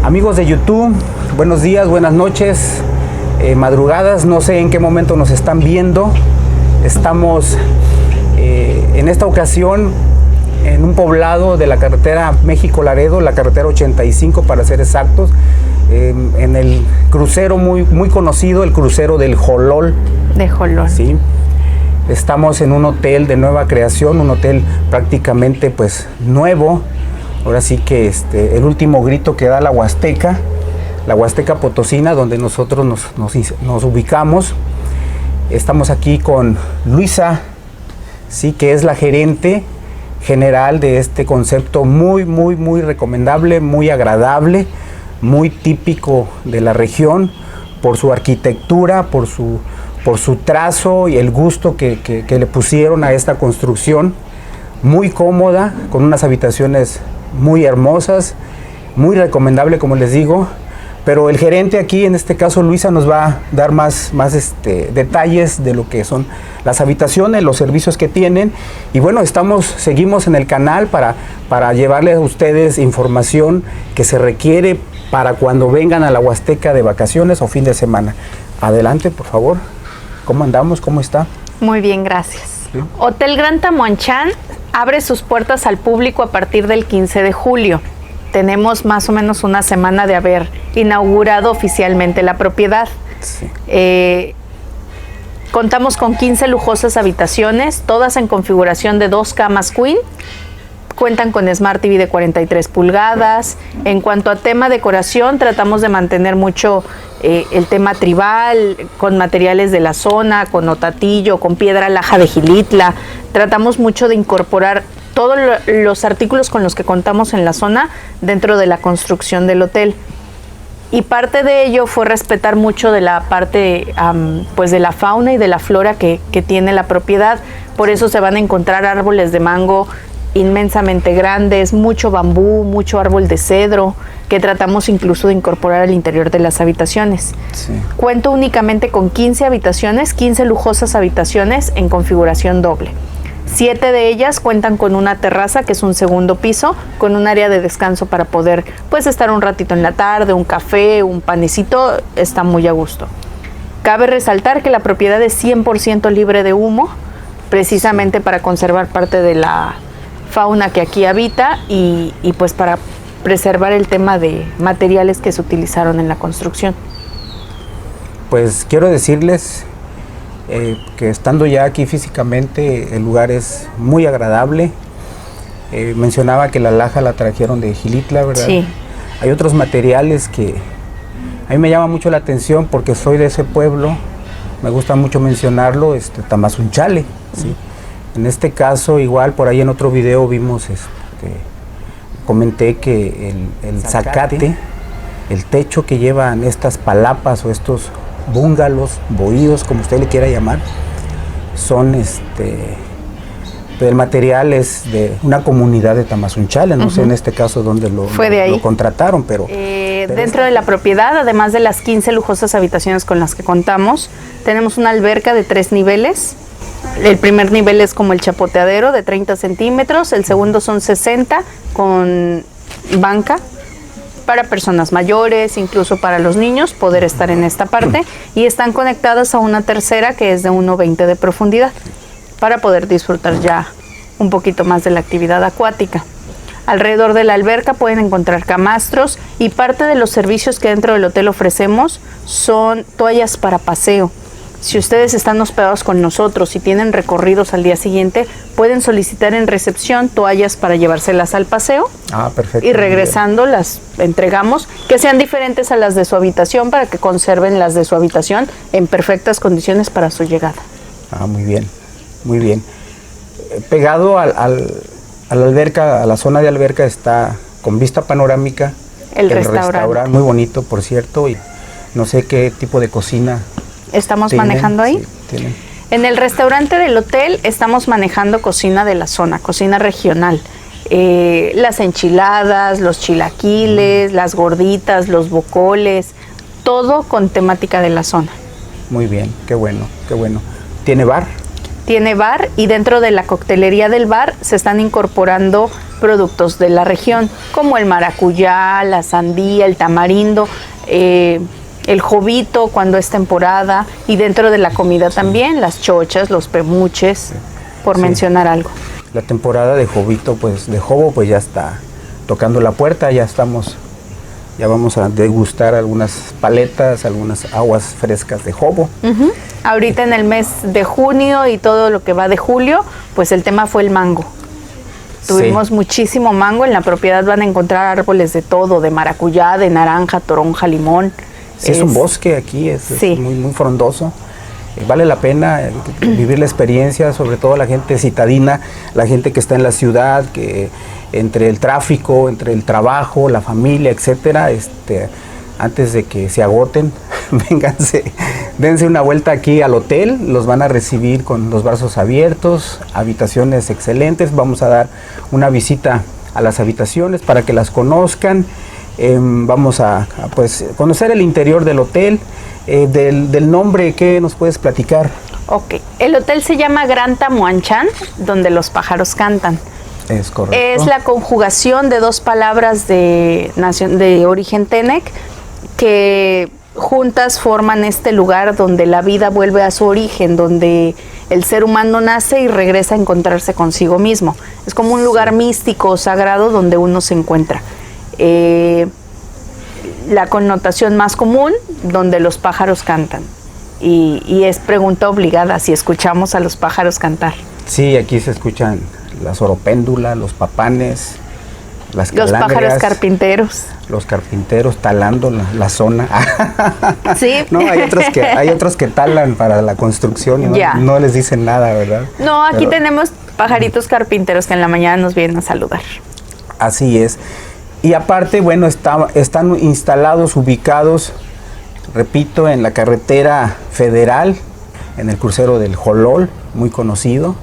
Amigos de YouTube, buenos días, buenas noches, madrugadas, no sé en qué momento nos están viendo. Estamos en esta ocasión en un poblado de la carretera México-Laredo, la carretera 85 para ser exactos, en el crucero muy conocido, el crucero del Jolol. De Jolol. Sí. Estamos en un hotel de nueva creación, un hotel prácticamente pues nuevo. Ahora sí que el último grito que da la Huasteca Potosina, donde nosotros nos ubicamos. Estamos aquí con Luisa, sí, que es la gerente general de este concepto muy recomendable, muy agradable, muy típico de la región por su arquitectura, por su trazo y el gusto que le pusieron a esta construcción, muy cómoda, con unas habitaciones muy hermosas, muy recomendable, como les digo. Pero el gerente aquí, en este caso Luisa, nos va a dar más detalles de lo que son las habitaciones, los servicios que tienen. Y bueno, seguimos en el canal para llevarles a ustedes información que se requiere para cuando vengan a la Huasteca de vacaciones o fin de semana. Adelante, por favor. ¿Cómo andamos? ¿Cómo está? Muy bien, gracias. ¿Sí? Hotel Gran Tamuanchán abre sus puertas al público a partir del 15 de julio. Tenemos más o menos una semana de haber inaugurado oficialmente la propiedad. Sí. Contamos con 15 lujosas habitaciones, todas en configuración de 2 camas queen. Cuentan con Smart TV de 43 pulgadas. En cuanto a tema decoración, tratamos de mantener mucho el tema tribal, con materiales de la zona, con otatillo, con piedra laja de Xilitla. Tratamos mucho de incorporar todos los artículos con los que contamos en la zona dentro de la construcción del hotel. Y parte de ello fue respetar mucho de la parte pues de la fauna y de la flora que tiene la propiedad. Por eso se van a encontrar árboles de mango inmensamente grandes, mucho bambú, mucho árbol de cedro, que tratamos incluso de incorporar al interior de las habitaciones. Sí. Cuento únicamente con 15 habitaciones, 15 lujosas habitaciones en configuración doble. 7 de ellas cuentan con una terraza, que es un segundo piso, con un área de descanso para poder pues estar un ratito en la tarde, un café, un panecito, está muy a gusto. Cabe resaltar que la propiedad es 100% libre de humo, precisamente para conservar parte de la fauna que aquí habita y pues para preservar el tema de materiales que se utilizaron en la construcción. Pues quiero decirles que estando ya aquí físicamente el lugar es muy agradable. Mencionaba que la laja la trajeron de Xilitla, ¿verdad? Sí. Hay otros materiales que a mí me llama mucho la atención porque soy de ese pueblo, me gusta mucho mencionarlo, Tamazunchale, ¿sí? En este caso, igual por ahí en otro video vimos, comenté que el zacate, el techo que llevan estas palapas o estos búngalos, bohíos, como usted le quiera llamar, son el material es de una comunidad de Tamazunchale, no sé en este caso dónde lo contrataron, pero dentro de la propiedad, además de las 15 lujosas habitaciones con las que contamos, tenemos una alberca de 3 niveles. El primer nivel es como el chapoteadero de 30 centímetros, el segundo son 60 con banca para personas mayores, incluso para los niños, poder estar en esta parte, y están conectadas a una tercera que es de 1,20 de profundidad, para poder disfrutar ya un poquito más de la actividad acuática. Alrededor de la alberca pueden encontrar camastros y parte de los servicios que dentro del hotel ofrecemos son toallas para paseo. Si ustedes están hospedados con nosotros y tienen recorridos al día siguiente, pueden solicitar en recepción toallas para llevárselas al paseo. Ah, perfecto. Y regresando las entregamos, que sean diferentes a las de su habitación para que conserven las de su habitación en perfectas condiciones para su llegada. Ah, muy bien, muy bien. Pegado a la alberca, a la zona de alberca, está con vista panorámica el restaurante. Muy bonito, por cierto, y no sé qué tipo de cocina estamos manejando ahí. Sí, en el restaurante del hotel estamos manejando cocina de la zona, cocina regional. Las enchiladas, los chilaquiles, las gorditas, los bocoles, todo con temática de la zona. Muy bien, qué bueno, qué bueno. ¿Tiene bar? Tiene bar y dentro de la coctelería del bar se están incorporando productos de la región, como el maracuyá, la sandía, el tamarindo, el jovito cuando es temporada, y dentro de la comida también, las chochas, los pemuches, por mencionar algo. La temporada de jovito, pues de jovo, pues ya está tocando la puerta, ya vamos a degustar algunas paletas, algunas aguas frescas de jovo. Ahorita en el mes de junio y todo lo que va de julio, pues el tema fue el mango. Tuvimos muchísimo mango, en la propiedad van a encontrar árboles de todo, de maracuyá, de naranja, toronja, limón. Sí, es un bosque aquí, es muy, muy frondoso. Vale la pena vivir la experiencia, sobre todo la gente citadina, la gente que está en la ciudad, que entre el tráfico, entre el trabajo, la familia, etcétera, antes de que se agoten, vénganse, dense una vuelta aquí al hotel, los van a recibir con los brazos abiertos, habitaciones excelentes, vamos a dar una visita a las habitaciones para que las conozcan. Vamos a pues conocer el interior del hotel. Del nombre, ¿qué nos puedes platicar? Ok, el hotel se llama Gran Tamuanchan, donde los pájaros cantan. Es correcto. Es la conjugación de dos palabras de origen Tenec que juntas forman este lugar donde la vida vuelve a su origen, donde el ser humano nace y regresa a encontrarse consigo mismo. Es como un lugar místico, sagrado, donde uno se encuentra. La connotación más común, donde los pájaros cantan. Y es pregunta obligada si escuchamos a los pájaros cantar. Sí, aquí se escuchan las oropéndulas, los papanes, las calangrias, los pájaros carpinteros. Los carpinteros talando la zona. Sí. No, hay otros que talan para la construcción y no les dicen nada, ¿verdad? No, aquí tenemos pajaritos carpinteros que en la mañana nos vienen a saludar. Así es. Y aparte, bueno, están instalados, ubicados, repito, en la carretera federal, en el crucero del Jolol, muy conocido.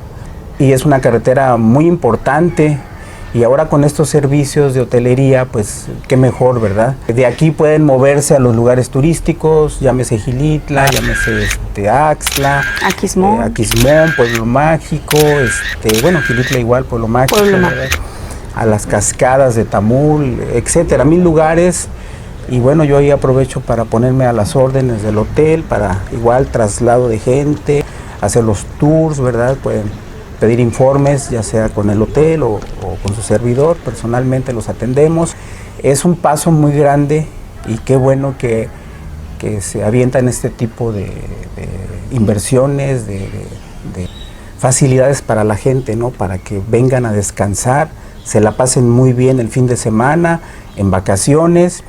Y es una carretera muy importante. Y ahora con estos servicios de hotelería, pues qué mejor, ¿verdad? De aquí pueden moverse a los lugares turísticos, llámese Xilitla, llámese Axtla, Aquismón, Pueblo Mágico, bueno, Xilitla igual, Pueblo Mágico, a las cascadas de Tamul, etcétera, 1000 lugares. Y bueno, yo ahí aprovecho para ponerme a las órdenes del hotel, para igual traslado de gente, hacer los tours, ¿verdad? Pueden pedir informes, ya sea con el hotel o con su servidor, personalmente los atendemos. Es un paso muy grande y qué bueno que se avientan este tipo de inversiones, de facilidades para la gente, ¿no? Para que vengan a descansar, se la pasen muy bien el fin de semana, en vacaciones.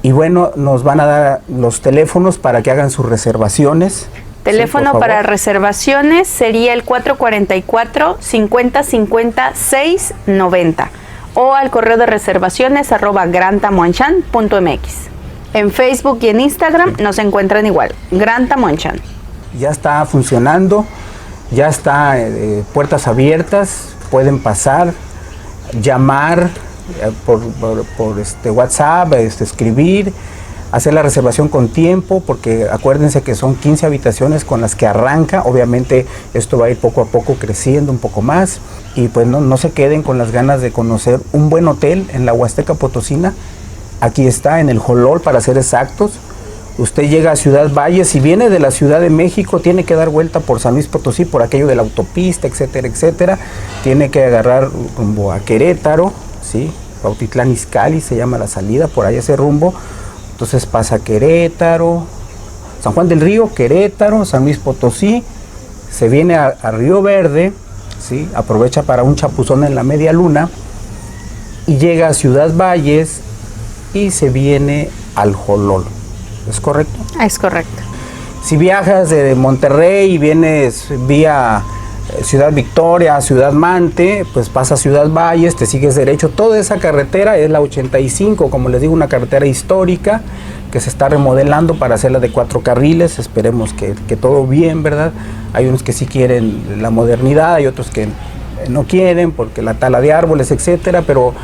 Y bueno, nos van a dar los teléfonos para que hagan sus reservaciones. Teléfono para reservaciones sería el 444-5050-690 o al correo de reservaciones @grantamuanchan.mx. En Facebook y en Instagram nos encuentran igual, Gran Tamuanchan. Ya está funcionando, ya está puertas abiertas, pueden pasar, llamar por WhatsApp, escribir, hacer la reservación con tiempo, porque acuérdense que son 15 habitaciones con las que arranca. Obviamente esto va a ir poco a poco creciendo un poco más, y pues no se queden con las ganas de conocer un buen hotel en la Huasteca Potosina. Aquí está, en el Jolol, para ser exactos. Usted llega a Ciudad Valles, si viene de la Ciudad de México, tiene que dar vuelta por San Luis Potosí, por aquello de la autopista, etcétera, etcétera. Tiene que agarrar rumbo a Querétaro, ¿sí? Cuautitlán Izcalli se llama la salida, por ahí ese rumbo. Entonces pasa Querétaro, San Juan del Río, Querétaro, San Luis Potosí, se viene a Río Verde, ¿sí? Aprovecha para un chapuzón en la media luna y llega a Ciudad Valles y se viene al Jolol. ¿Es correcto? Es correcto. Si viajas de Monterrey y vienes vía Ciudad Victoria, Ciudad Mante, pues pasas Ciudad Valles, te sigues derecho. Toda esa carretera es la 85, como les digo, una carretera histórica que se está remodelando para hacerla de 4 carriles. Esperemos que todo bien, ¿verdad? Hay unos que sí quieren la modernidad, hay otros que no quieren porque la tala de árboles, etcétera, pero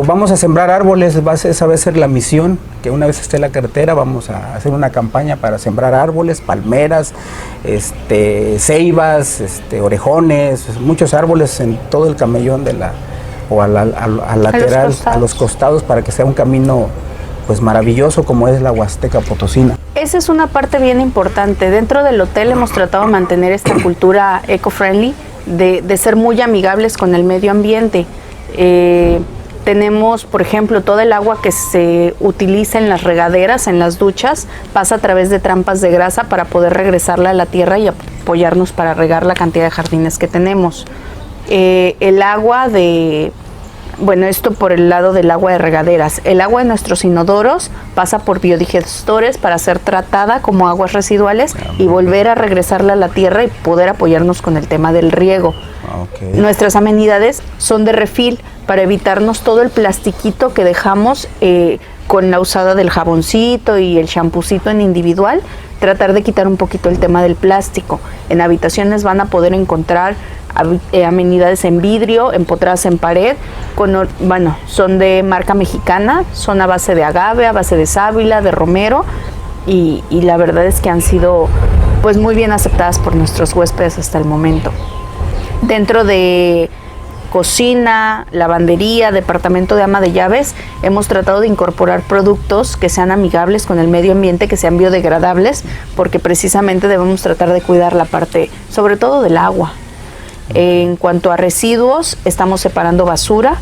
vamos a sembrar árboles. Esa va a ser la misión, que una vez esté la carretera vamos a hacer una campaña para sembrar árboles, palmeras, ceibas, orejones, muchos árboles en todo el camellón de o al lateral, a los costados, para que sea un camino pues maravilloso como es la Huasteca Potosina. Esa es una parte bien importante. Dentro del hotel hemos tratado de mantener esta cultura eco-friendly, de ser muy amigables con el medio ambiente. Tenemos, por ejemplo, todo el agua que se utiliza en las regaderas, en las duchas, pasa a través de trampas de grasa para poder regresarla a la tierra y apoyarnos para regar la cantidad de jardines que tenemos. El agua bueno, esto por el lado del agua de regaderas. El agua de nuestros inodoros pasa por biodigestores para ser tratada como aguas residuales y volver a regresarla a la tierra y poder apoyarnos con el tema del riego. Okay. Nuestras amenidades son de refil para evitarnos todo el plastiquito que dejamos con la usada del jaboncito y el champucito en individual, tratar de quitar un poquito el tema del plástico. En habitaciones van a poder encontrar amenidades en vidrio, empotradas en pared, son de marca mexicana, son a base de agave, a base de sábila, de romero, y la verdad es que han sido pues muy bien aceptadas por nuestros huéspedes hasta el momento. Dentro de cocina, lavandería, departamento de ama de llaves, hemos tratado de incorporar productos que sean amigables con el medio ambiente, que sean biodegradables, porque precisamente debemos tratar de cuidar la parte, sobre todo del agua. En cuanto a residuos, estamos separando basura,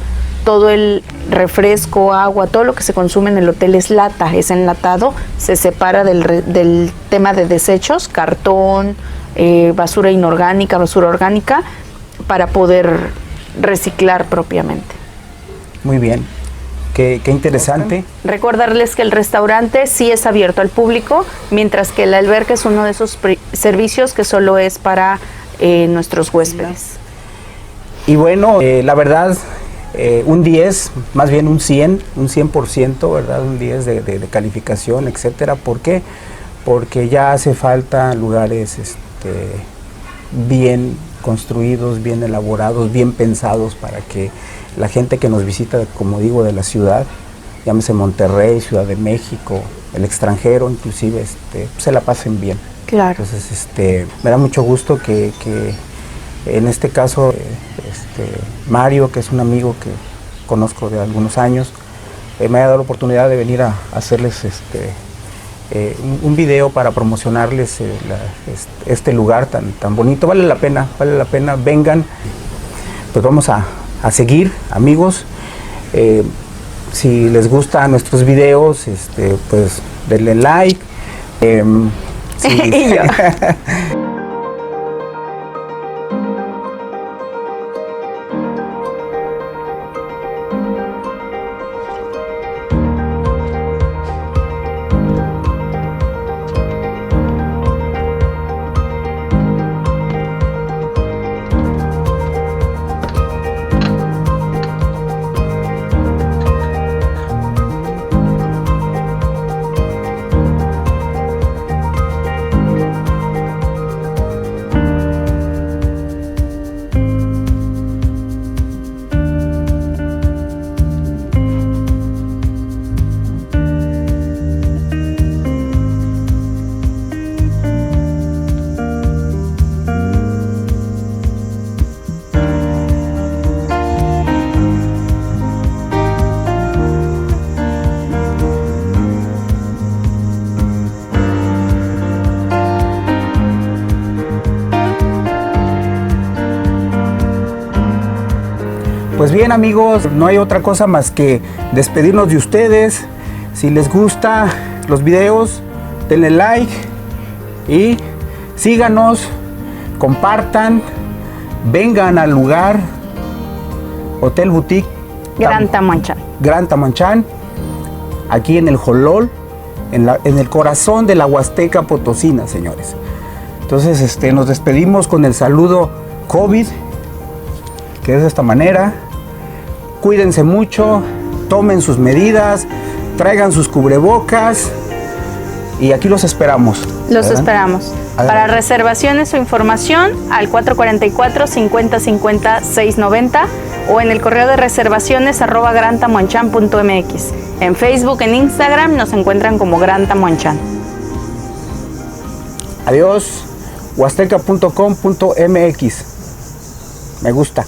todo el refresco, agua, todo lo que se consume en el hotel es lata, es enlatado, se separa del tema de desechos, cartón, basura inorgánica, basura orgánica, para poder reciclar propiamente. Muy bien, qué interesante. Recordarles que el restaurante sí es abierto al público, mientras que el albergue es uno de esos servicios que solo es para nuestros huéspedes. Y bueno, la verdad, un 10, más bien un 100%, ¿verdad? Un 10 de calificación, etcétera. ¿Por qué? Porque ya hace falta lugares bien construidos, bien elaborados, bien pensados para que la gente que nos visita, como digo, de la ciudad, llámese Monterrey, Ciudad de México, el extranjero inclusive, se la pasen bien. Claro. Entonces, me da mucho gusto que en este caso, Mario, que es un amigo que conozco de algunos años, me haya dado la oportunidad de venir a hacerles un video para promocionarles este lugar tan bonito. Vale la pena, vengan. Pues vamos a seguir, amigos. Si les gustan nuestros videos, pues denle like. Sí. Pues bien, amigos, no hay otra cosa más que despedirnos de ustedes. Si les gustan los videos, denle like y síganos, compartan, vengan al lugar Hotel Boutique Gran Tamuanchán. Gran Tamuanchán, aquí en el Jolol, en el corazón de la Huasteca Potosina, señores. Entonces, nos despedimos con el saludo COVID, que es de esta manera. Cuídense mucho, tomen sus medidas, traigan sus cubrebocas y aquí los esperamos. Los esperamos. Para reservaciones o información al 444-5050-690 o en el correo de reservaciones @grantamuanchán.mx. En Facebook, en Instagram nos encuentran como Gran Tamuanchán. Adiós, huasteca.com.mx. Me gusta.